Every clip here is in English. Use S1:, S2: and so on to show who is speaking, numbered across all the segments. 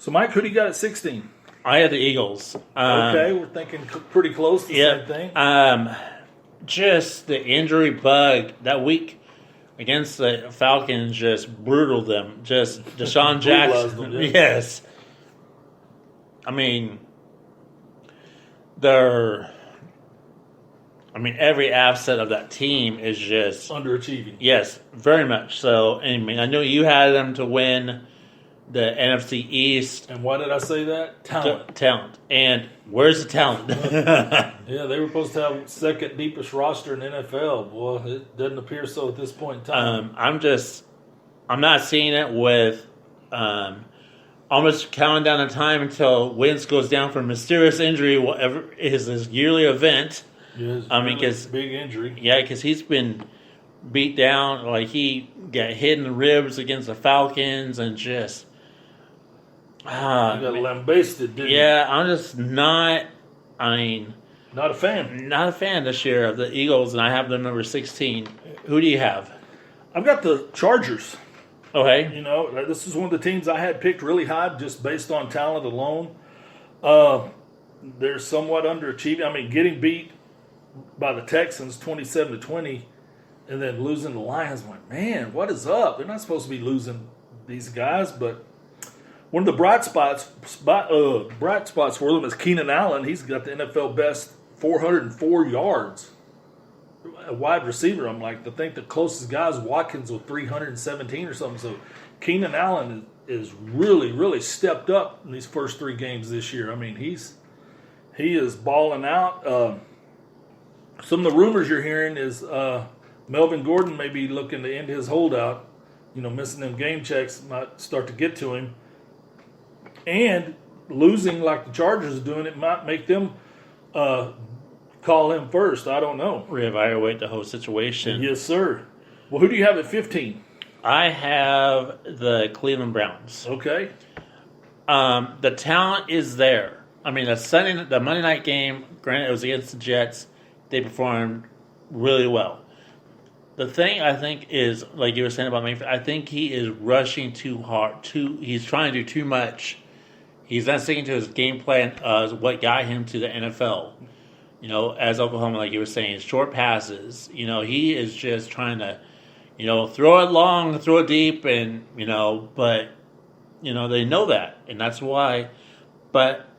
S1: So, Mike, who do you got at 16?
S2: I had the Eagles.
S1: Okay, we're thinking pretty close to the same thing.
S2: Just the injury bug that week against the Falcons just brutal them. Just Deshaun Jackson.
S1: Them, yeah.
S2: Yes. I mean, every asset of that team is just
S1: underachieving.
S2: Yes, very much so. I mean, I know you had them to win the NFC East.
S1: And why did I say that?
S2: Talent. And where's the talent?
S1: Yeah, they were supposed to have second deepest roster in NFL. Boy, it doesn't appear so at this point in time.
S2: I'm not seeing it with almost counting down the time until Wentz goes down for a mysterious injury, whatever is his yearly event.
S1: Yes,
S2: because
S1: big injury.
S2: Yeah, because he's been beat down. Like he got hit in the ribs against the Falcons and just.
S1: You got lambasted, didn't you?
S2: Yeah, I'm just not.
S1: Not a fan.
S2: Not a fan this year of the Eagles, and I have them number 16. Who do you have?
S1: I've got the Chargers.
S2: Okay.
S1: You know, this is one of the teams I had picked really high just based on talent alone. They're somewhat underachieving. I mean, getting beat by the Texans 27-20 and then losing the Lions. I'm like, man, what is up? They're not supposed to be losing these guys, but one of the bright spots for them is Keenan Allen. He's got the NFL best 404 yards. A wide receiver. I'm like, I think the closest guy is Watkins with 317 or something. So Keenan Allen is really, really stepped up in these first 3 games this year. I mean, he is balling out. Some of the rumors you're hearing is Melvin Gordon may be looking to end his holdout. You know, missing them game checks might start to get to him. And losing like the Chargers are doing, it might make them call him first. I don't know.
S2: Reevaluate the whole situation.
S1: Yes, sir. Well, who do you have at 15?
S2: I have the Cleveland Browns.
S1: Okay.
S2: The talent is there. I mean, the Monday night game, granted it was against the Jets, they performed really well. The thing I think is, like you were saying about Mayfield, I think he is rushing too hard. He's trying to do too much. He's not sticking to his game plan what got him to the NFL. You know, as Oklahoma, like you were saying, short passes. You know, he is just trying to, throw it long, throw it deep, and, but, they know that. And that's why. But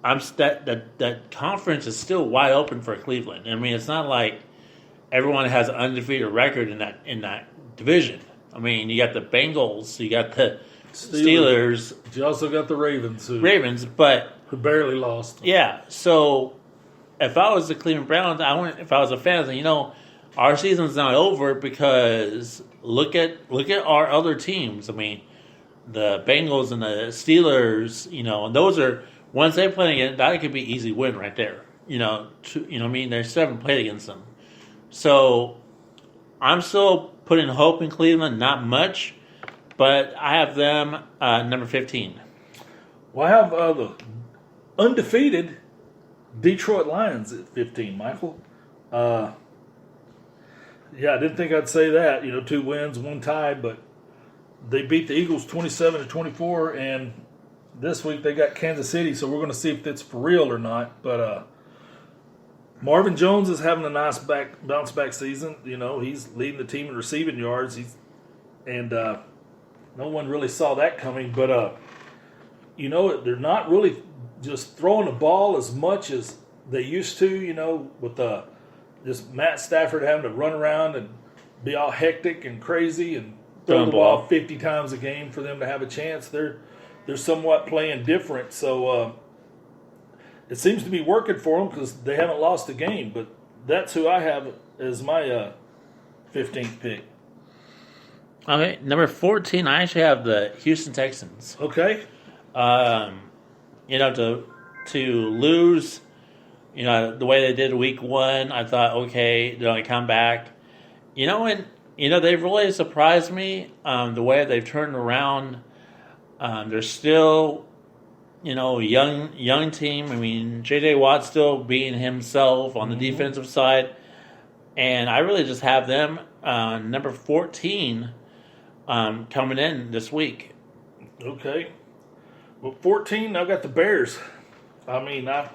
S2: that conference is still wide open for Cleveland. I mean, it's not like everyone has an undefeated record in that division. I mean, you got the Bengals, you got the Steelers.
S1: You also got the Ravens.
S2: But
S1: who barely lost.
S2: Yeah, so if I was the Cleveland Browns, if I was a fan, I'd say, our season's not over because look at our other teams. I mean, the Bengals and the Steelers, and those are, once they play again, that could be easy win right there. They still haven't played against them. So I'm still putting hope in Cleveland, not much, but I have them number 15.
S1: Well, I have the undefeated Detroit Lions at 15, Michael. I didn't think I'd say that. 2 wins, 1 tie, but they beat the Eagles 27-24, and this week they got Kansas City, so we're going to see if it's for real or not. But Marvin Jones is having a nice bounce back season. He's leading the team in receiving yards. No one really saw that coming, but they're not really just throwing the ball as much as they used to. With just Matt Stafford having to run around and be all hectic and crazy and throw the ball 50 times a game for them to have a chance. They're somewhat playing different, so it seems to be working for them because they haven't lost a game. But that's who I have as my 15th pick.
S2: Okay, number 14, I actually have the Houston Texans.
S1: Okay.
S2: To lose, the way they did week 1, I thought, okay, they're going to come back. They've really surprised me the way they've turned around. They're still, young team. I mean, J.J. Watt's still being himself on the defensive side. And I really just have them number 14 coming in this week.
S1: Okay. Well, 14, I've got the Bears. I mean, I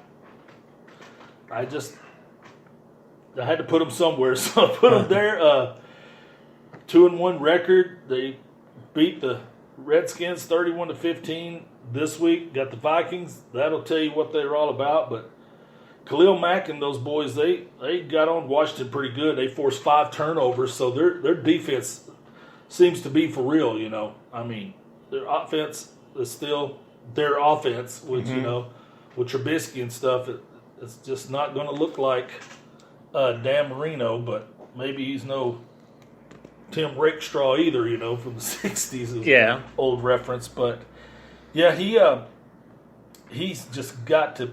S1: had to put them somewhere, so I put them there. 2-1 record. They beat the Redskins 31-15 this week. Got the Vikings. That'll tell you what they're all about. But Khalil Mack and those boys, they got on Washington pretty good. They forced 5 turnovers, so their defense seems to be for real. You know, I mean, their offense is still their offense, which you know, with Trubisky and stuff, it's just not going to look like Dan Marino, but maybe he's no Tim Rakestraw either, you know, from the 60s.
S2: Yeah.
S1: Old reference. But, yeah, he's just got to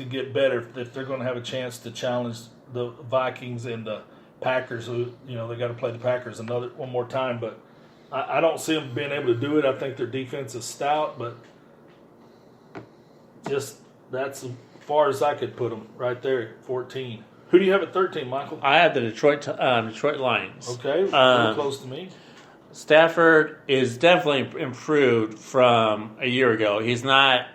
S1: get better if they're going to have a chance to challenge the Vikings and the Packers. Who, you know, they got to play the Packers one more time. But I don't see them being able to do it. I think their defense is stout, but just that's as far as I could put them right there at 14. Who do you have at 13, Michael?
S2: I have the Detroit Lions.
S1: Okay, pretty close to me.
S2: Stafford is definitely improved from a year ago. He's not.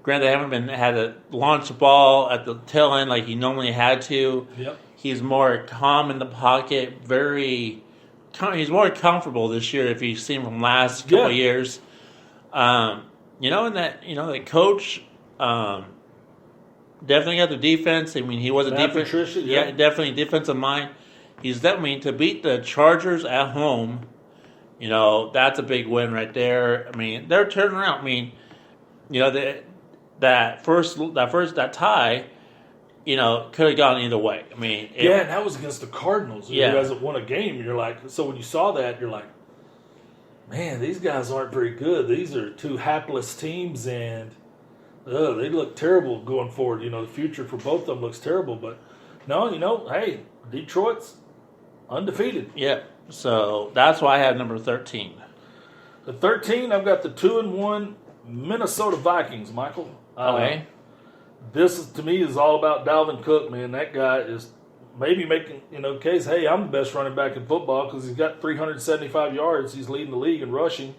S2: Granted, they haven't had to launch the ball at the tail end like he normally had to.
S1: Yep.
S2: He's more calm in the pocket. He's more comfortable this year if you've seen from last couple of years. You know, and the coach. Definitely got the defense. I mean, he was a defense.
S1: Patricia,
S2: yeah, definitely defensive mind. He's definitely to beat the Chargers at home. You know, that's a big win right there. I mean, they're turning around. I mean, you know, that tie, you know, could have gone either way. I mean,
S1: and that was against the Cardinals, who hasn't won a game. You're like, so when you saw that, you're like, man, these guys aren't very good. These are two hapless teams, and they look terrible going forward. You know, the future for both of them looks terrible. But no, you know, hey, Detroit's undefeated.
S2: Yeah. So that's why I have number 13.
S1: At 13, I've got the 2-1 Minnesota Vikings, Michael.
S2: Okay.
S1: This to me is all about Dalvin Cook, man. That guy is maybe making, you know, case, hey, I'm the best running back in football because he's got 375 yards. He's leading the league in rushing.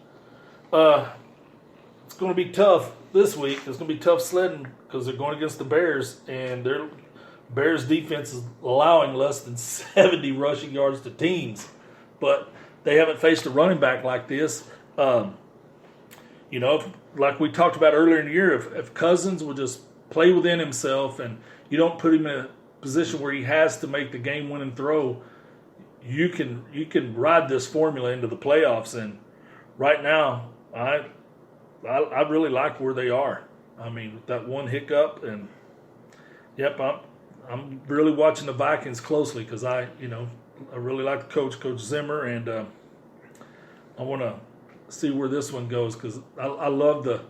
S1: It's going to be tough this week. It's going to be tough sledding because they're going against the Bears, and their Bears defense is allowing less than 70 rushing yards to teams. But they haven't faced a running back like this. You know, like we talked about earlier in the year, if Cousins will just play within himself and you don't put him in a position where he has to make the game-winning throw, you can ride this formula into the playoffs. And right now, I really like where they are. I mean, with that one hiccup, and I'm really watching the Vikings closely because I really like the Coach Zimmer, and I want to see where this one goes because I love the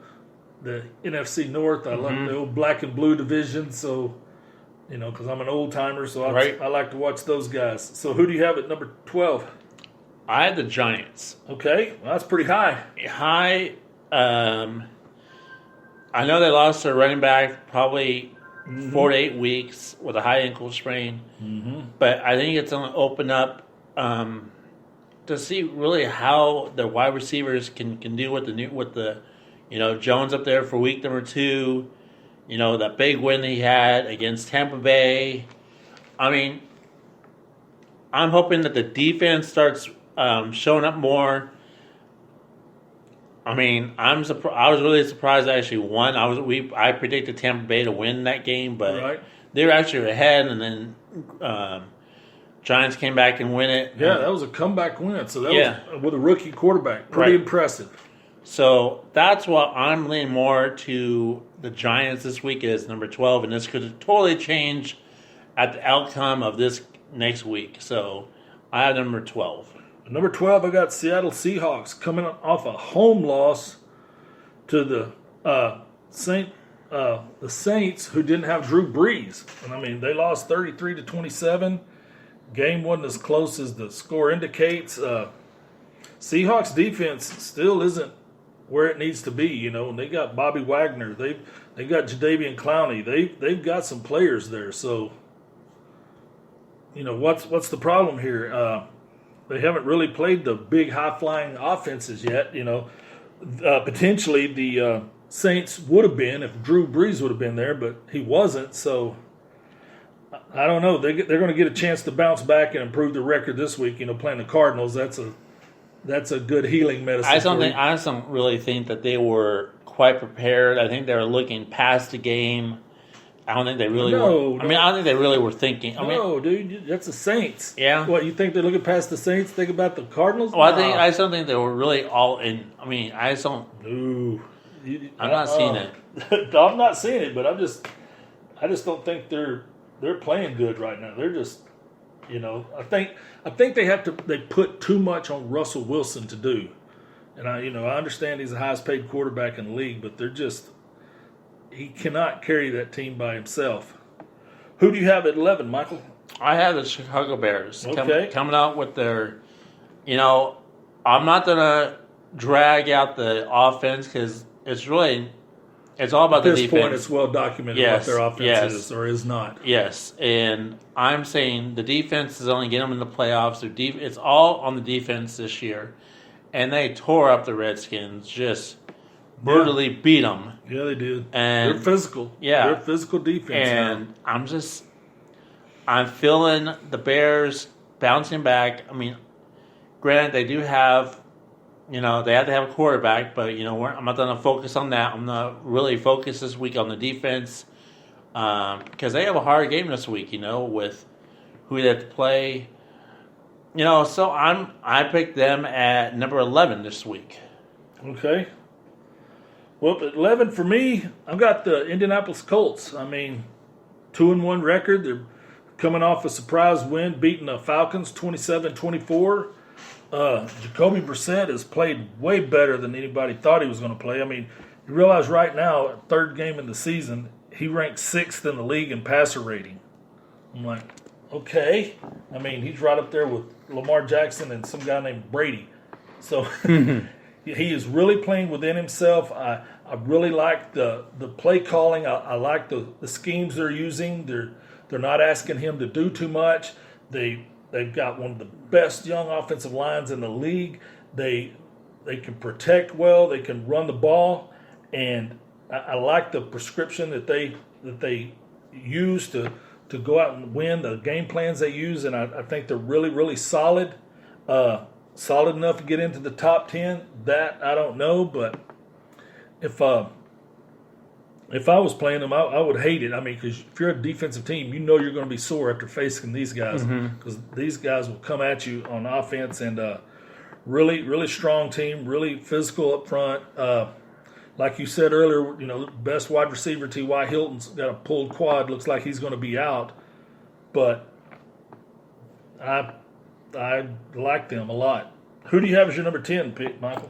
S1: NFC North. I love the old black and blue division. So, you know, because I'm an old timer, so I like to watch those guys. So, who do you have at number 12?
S2: I have the Giants.
S1: Okay, well, that's pretty high.
S2: High. I know they lost their running back probably 4 to 8 weeks with a high ankle sprain, but I think it's going to open up to see really how the wide receivers can do with the Jones up there for week number 2. You know, that big win he had against Tampa Bay. I mean, I'm hoping that the defense starts showing up more. I mean, I was really surprised they actually won. I predicted Tampa Bay to win that game, but they were actually ahead, and then Giants came back and win it.
S1: Yeah, that was a comeback win. So that was with a rookie quarterback. Pretty impressive.
S2: So that's what I'm leaning more to the Giants this week is number 12, and this could totally change at the outcome of this next week. So I have number 12.
S1: Number 12, I got Seattle Seahawks coming off a home loss to the Saints, who didn't have Drew Brees. And I mean, they lost 33-27. Game wasn't as close as the score indicates. Seahawks defense still isn't where it needs to be, you know. And they got Bobby Wagner. They got Jadeveon Clowney. They've got some players there. So, you know, what's the problem here? They haven't really played the big high-flying offenses yet. You know, potentially the Saints would have been if Drew Brees would have been there, but he wasn't. So I don't know. They're going to get a chance to bounce back and improve the record this week. Playing the Cardinals, that's a good healing medicine.
S2: I just don't really think that they were quite prepared. I think they were looking past the game. I don't think they really were. I don't think they really were thinking.
S1: Dude, that's the Saints.
S2: Yeah.
S1: What, you think they're looking past the Saints? Think about the Cardinals?
S2: Well, I just don't think they were really all in. I just don't.
S1: No.
S2: I'm not seeing it.
S1: I'm not seeing it, but I just don't think they're playing good right now. They're just, I think they put too much on Russell Wilson to do. And I understand he's the highest paid quarterback in the league, but he cannot carry that team by himself. Who do you have at 11, Michael?
S2: I have the Chicago Bears coming out with their, I'm not going to drag out the offense because it's all about the defense.
S1: At this point, it's well documented what their offense is or is not.
S2: Yes, and I'm saying the defense is only getting them in the playoffs. It's all on the defense this year. And they tore up the Redskins, just brutally beat them.
S1: Yeah, they did.
S2: And
S1: they're physical.
S2: Yeah.
S1: They're physical defense.
S2: And I'm feeling the Bears bouncing back. Granted, they do have, they have to have a quarterback, but, I'm not going to focus on that. I'm going to really focus this week on the defense because they have a hard game this week, with who they have to play. So I picked them at number 11 this week.
S1: Okay. Well, at 11 for me, I've got the Indianapolis Colts. 2-1 record. They're coming off a surprise win, beating the Falcons 27-24. Jacoby Brissett has played way better than anybody thought he was going to play. You realize right now, third game in the season, he ranks 6th in the league in passer rating. I'm like, okay. He's right up there with Lamar Jackson and some guy named Brady. So he is really playing within himself. I really like the play calling. I like the schemes they're using. They're not asking him to do too much. They've got one of the best young offensive lines in the league. They can protect well. They can run the ball, and I like the prescription that they use to go out and win, the game plans they use, and I think they're really, really solid. Solid enough to get into the top 10. That I don't know, but if I was playing them, I would hate it. Because if you're a defensive team, you're going to be sore after facing these guys because these guys will come at you on offense and really, really strong team, really physical up front. Like you said earlier, best wide receiver T.Y. Hilton's got a pulled quad. Looks like he's going to be out. But I like them a lot. Who do you have as your number 10 pick, Michael?